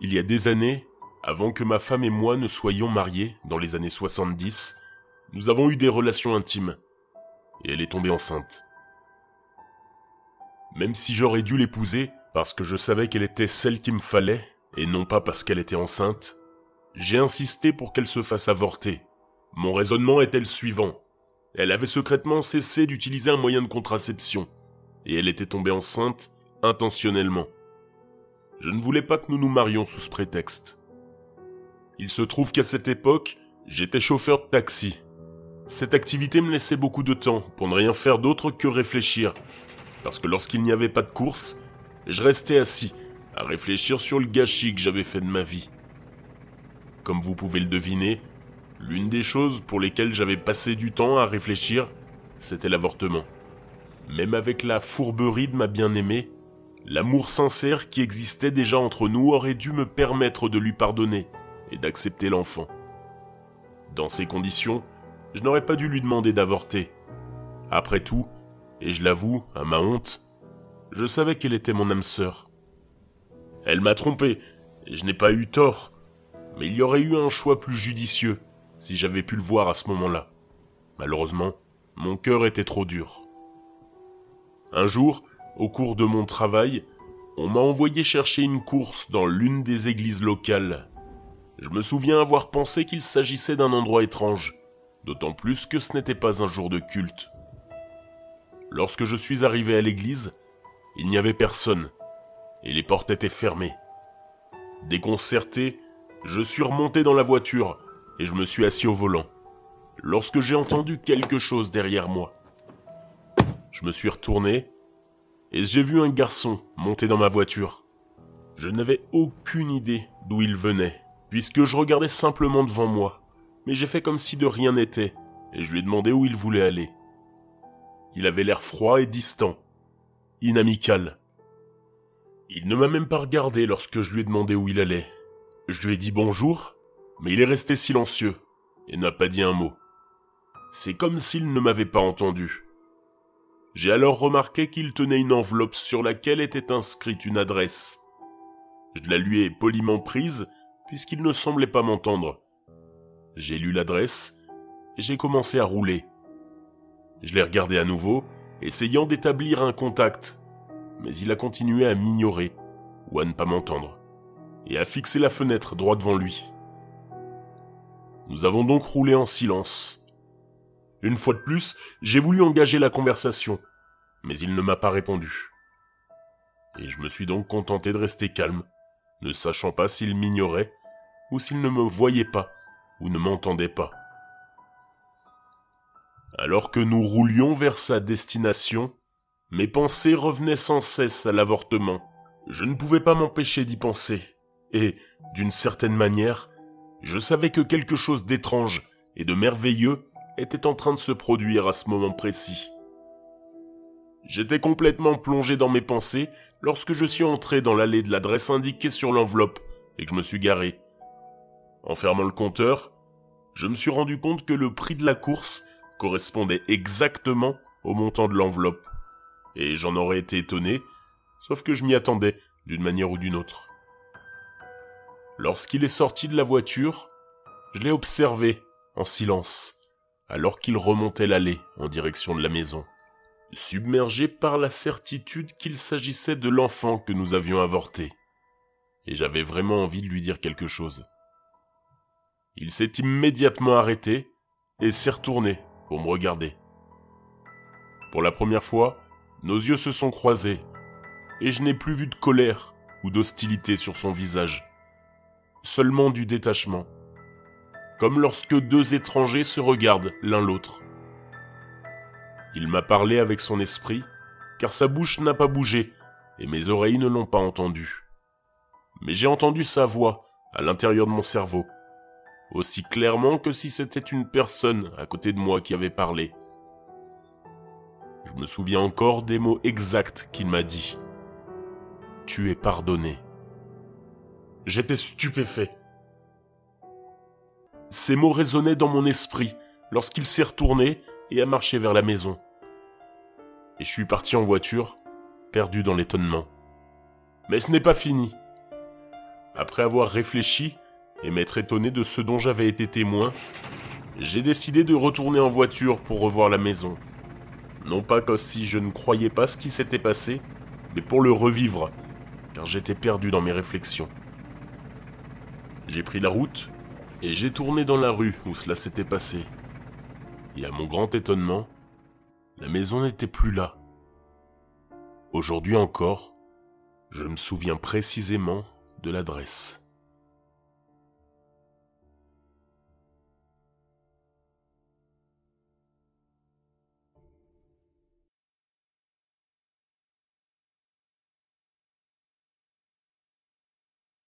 Il y a des années, avant que ma femme et moi ne soyons mariés, dans les années 70, nous avons eu des relations intimes, et elle est tombée enceinte. Même si j'aurais dû l'épouser, parce que je savais qu'elle était celle qu'il me fallait, et non pas parce qu'elle était enceinte, j'ai insisté pour qu'elle se fasse avorter. Mon raisonnement était le suivant. Elle avait secrètement cessé d'utiliser un moyen de contraception, et elle était tombée enceinte intentionnellement. Je ne voulais pas que nous nous marions sous ce prétexte. Il se trouve qu'à cette époque, j'étais chauffeur de taxi. Cette activité me laissait beaucoup de temps pour ne rien faire d'autre que réfléchir, parce que lorsqu'il n'y avait pas de course, je restais assis, à réfléchir sur le gâchis que j'avais fait de ma vie. Comme vous pouvez le deviner, l'une des choses pour lesquelles j'avais passé du temps à réfléchir, c'était l'avortement. Même avec la fourberie de ma bien-aimée, l'amour sincère qui existait déjà entre nous aurait dû me permettre de lui pardonner et d'accepter l'enfant. Dans ces conditions, je n'aurais pas dû lui demander d'avorter. Après tout, et je l'avoue, à ma honte, je savais qu'elle était mon âme sœur. Elle m'a trompé, et je n'ai pas eu tort, mais il y aurait eu un choix plus judicieux si j'avais pu le voir à ce moment-là. Malheureusement, mon cœur était trop dur. Un jour, au cours de mon travail, on m'a envoyé chercher une course dans l'une des églises locales. Je me souviens avoir pensé qu'il s'agissait d'un endroit étrange, d'autant plus que ce n'était pas un jour de culte. Lorsque je suis arrivé à l'église, il n'y avait personne, et les portes étaient fermées. Déconcerté, je suis remonté dans la voiture, et je me suis assis au volant, lorsque j'ai entendu quelque chose derrière moi. Je me suis retourné, et j'ai vu un garçon monter dans ma voiture. Je n'avais aucune idée d'où il venait, puisque je regardais simplement devant moi, mais j'ai fait comme si de rien n'était, et je lui ai demandé où il voulait aller. Il avait l'air froid et distant, inamical. Il ne m'a même pas regardé lorsque je lui ai demandé où il allait. Je lui ai dit bonjour, mais il est resté silencieux, et n'a pas dit un mot. C'est comme s'il ne m'avait pas entendu. J'ai alors remarqué qu'il tenait une enveloppe sur laquelle était inscrite une adresse. Je la lui ai poliment prise, puisqu'il ne semblait pas m'entendre. J'ai lu l'adresse, et j'ai commencé à rouler. Je l'ai regardé à nouveau, essayant d'établir un contact, mais il a continué à m'ignorer, ou à ne pas m'entendre, et à fixer la fenêtre droit devant lui. Nous avons donc roulé en silence. Une fois de plus, j'ai voulu engager la conversation, mais il ne m'a pas répondu. Et je me suis donc contenté de rester calme, ne sachant pas s'il m'ignorait, ou s'il ne me voyait pas, ou ne m'entendait pas. Alors que nous roulions vers sa destination, mes pensées revenaient sans cesse à l'avortement. Je ne pouvais pas m'empêcher d'y penser, et, d'une certaine manière, je savais que quelque chose d'étrange et de merveilleux était en train de se produire à ce moment précis. J'étais complètement plongé dans mes pensées lorsque je suis entré dans l'allée de l'adresse indiquée sur l'enveloppe et que je me suis garé. En fermant le compteur, je me suis rendu compte que le prix de la course correspondait exactement au montant de l'enveloppe, et j'en aurais été étonné, sauf que je m'y attendais d'une manière ou d'une autre. Lorsqu'il est sorti de la voiture, je l'ai observé en silence, alors qu'il remontait l'allée en direction de la maison, submergé par la certitude qu'il s'agissait de l'enfant que nous avions avorté, et j'avais vraiment envie de lui dire quelque chose. Il s'est immédiatement arrêté et s'est retourné pour me regarder. Pour la première fois, nos yeux se sont croisés, et je n'ai plus vu de colère ou d'hostilité sur son visage, seulement du détachement, comme lorsque deux étrangers se regardent l'un l'autre. Il m'a parlé avec son esprit, car sa bouche n'a pas bougé, et mes oreilles ne l'ont pas entendu. Mais j'ai entendu sa voix à l'intérieur de mon cerveau, aussi clairement que si c'était une personne à côté de moi qui avait parlé. Je me souviens encore des mots exacts qu'il m'a dit. « Tu es pardonné. » J'étais stupéfait. Ces mots résonnaient dans mon esprit lorsqu'il s'est retourné et a marché vers la maison. Et je suis parti en voiture, perdu dans l'étonnement. Mais ce n'est pas fini. Après avoir réfléchi et m'être étonné de ce dont j'avais été témoin, j'ai décidé de retourner en voiture pour revoir la maison. Non pas comme si je ne croyais pas ce qui s'était passé, mais pour le revivre, car j'étais perdu dans mes réflexions. J'ai pris la route et j'ai tourné dans la rue où cela s'était passé. Et à mon grand étonnement, la maison n'était plus là. Aujourd'hui encore, je me souviens précisément de l'adresse.